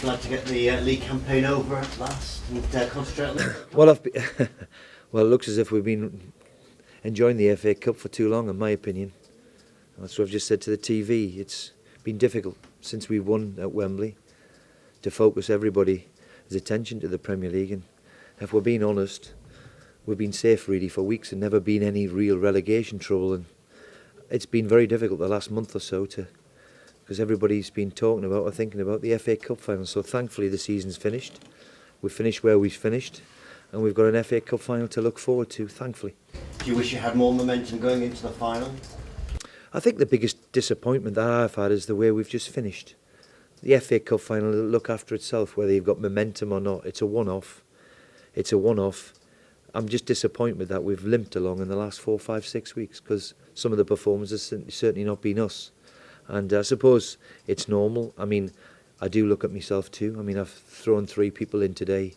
glad to get the league campaign over at last and concentrate on it? Well, well, it looks as if we've been enjoying the FA Cup for too long, in my opinion. That's what I've just said to the TV. It's been difficult since we won at Wembley to focus everybody's attention to the Premier League. And if we're being honest, we've been safe really for weeks and never been any real relegation trouble. And it's been very difficult the last month or so because everybody's been talking about or thinking about the FA Cup final. So thankfully the season's finished. We've finished where we've finished, and we've got an FA Cup final to look forward to, thankfully. Do you wish you had more momentum going into the final? I think the biggest disappointment that I've had is the way we've just finished. The FA Cup final will look after itself, whether you've got momentum or not. It's a one-off. It's a one-off. I'm just disappointed that we've limped along in the last 4, 5, 6 weeks because some of the performances certainly not been us. And I suppose it's normal. I mean, I do look at myself too. I mean, I've thrown 3 people in today.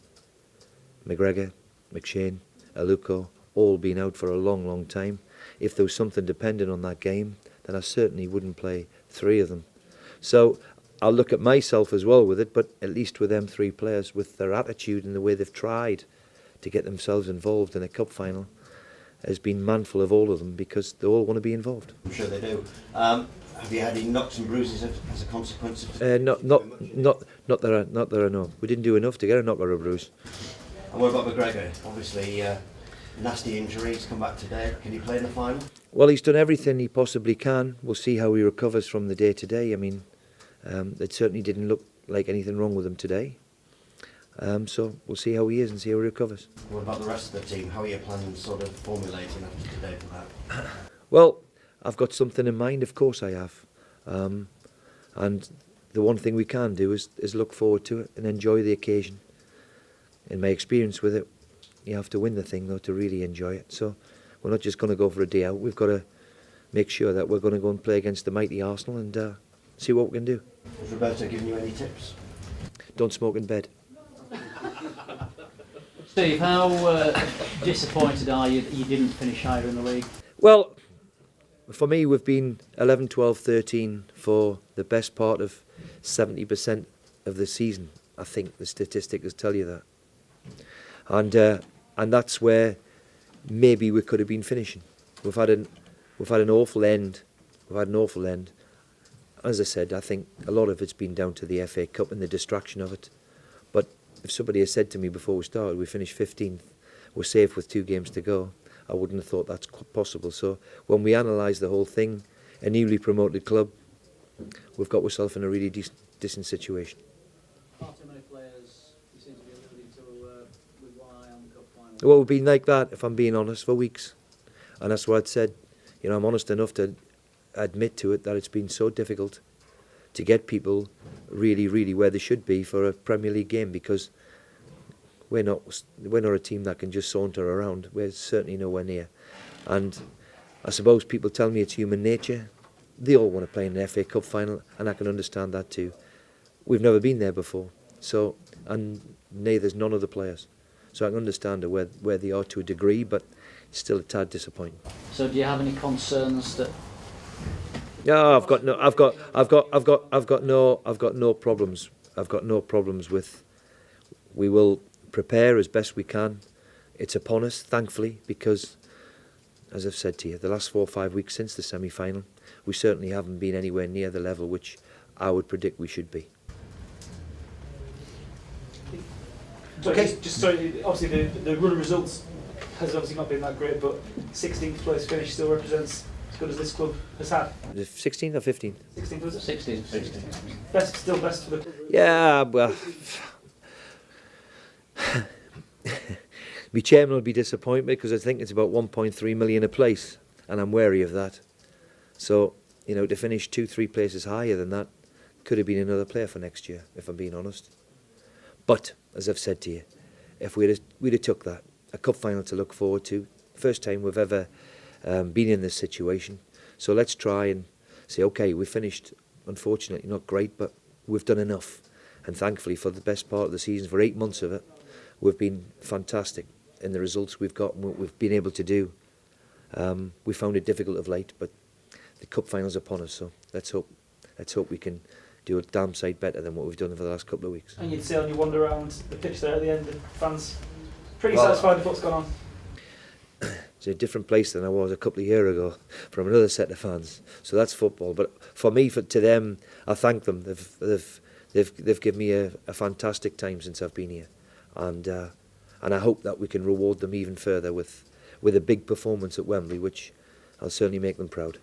McGregor, McShane, Aluko, all been out for a long, long time. If there was something dependent on that game, then I certainly wouldn't play 3 of them. So I'll look at myself as well with it, but at least with them 3 players, with their attitude and the way they've tried to get themselves involved in a cup final, has been manful of all of them because they all want to be involved. I'm sure they do. Have you had any knocks and bruises as a consequence of not that I know. We didn't do enough to get a knock or a bruise. And what about McGregor? Obviously, nasty injury. He's come back today. Can he play in the final? Well, he's done everything he possibly can. We'll see how he recovers from the day today. I mean, it certainly didn't look like anything wrong with him today. So we'll see how he is and see how he recovers. What about the rest of the team? How are you planning sort of formulating after today for that? Well, I've got something in mind, of course I have. And the one thing we can do is look forward to it and enjoy the occasion. In my experience with it, you have to win the thing though to really enjoy it. So we're not just going to go for a day out. We've got to make sure that we're going to go and play against the mighty Arsenal and see what we can do. Has Roberto given you any tips? Don't smoke in bed. Steve, how disappointed are you that you didn't finish higher in the league? Well, for me, we've been 11, 12, 13 for the best part of 70% of the season. I think the statistics tell you that. And that's where maybe we could have been finishing. We've had an awful end. We've had an awful end. As I said, I think a lot of it's been down to the FA Cup and the distraction of it. But if somebody had said to me before we started, we finished 15th, we're safe with 2 games to go, I wouldn't have thought that's possible. So when we analyse the whole thing, a newly promoted club, we've got ourselves in a really decent situation. Far too many players you seem to be alluding to with one eye on the cup final. Well, we've been like that, if I'm being honest, for weeks. And that's what I'd said. You know, I'm honest enough to admit to it that it's been so difficult to get people really, really where they should be for a Premier League game because we're not a team that can just saunter around. We're certainly nowhere near. And I suppose people tell me it's human nature. They all want to play in an FA Cup final, and I can understand that too. We've never been there before, so and neither's none of the players. So I can understand where they are to a degree, but it's still a tad disappointing. So do you have any concerns that? No, I've got no problems. I've got no problems with. We will prepare as best we can. It's upon us, thankfully, because, as I've said to you, the last 4 or 5 weeks since the semi-final, we certainly haven't been anywhere near the level which I would predict we should be. Okay. Just sorry, obviously the run of results has obviously not been that great, but 16th place finish still represents as good as this club has had. The 16th or 15th? 16th was it? 16. Still best for the club. Yeah, well, my chairman will be disappointed because I think it's about 1.3 million a place, and I'm wary of that. So, you know, to finish 2-3 places higher than that could have been another player for next year, if I'm being honest. But as I've said to you, if we'd have took that, a cup final to look forward to, first time we've ever been in this situation. So let's try and say, okay, we finished, unfortunately not great, but we've done enough. And thankfully for the best part of the season, for 8 months of it, we've been fantastic in the results we've got and what we've been able to do. We found it difficult of late, but the cup final's upon us, so let's hope we can do a damn sight better than what we've done over the last couple of weeks. And you'd say on your wander around the pitch there at the end, the fans pretty Well, satisfied with what's gone on. It's a different place than I was a couple of years ago from another set of fans. So that's football. But for me, to them, I thank them. They've given me a fantastic time since I've been here, and I hope that we can reward them even further with a big performance at Wembley, which I'll certainly make them proud.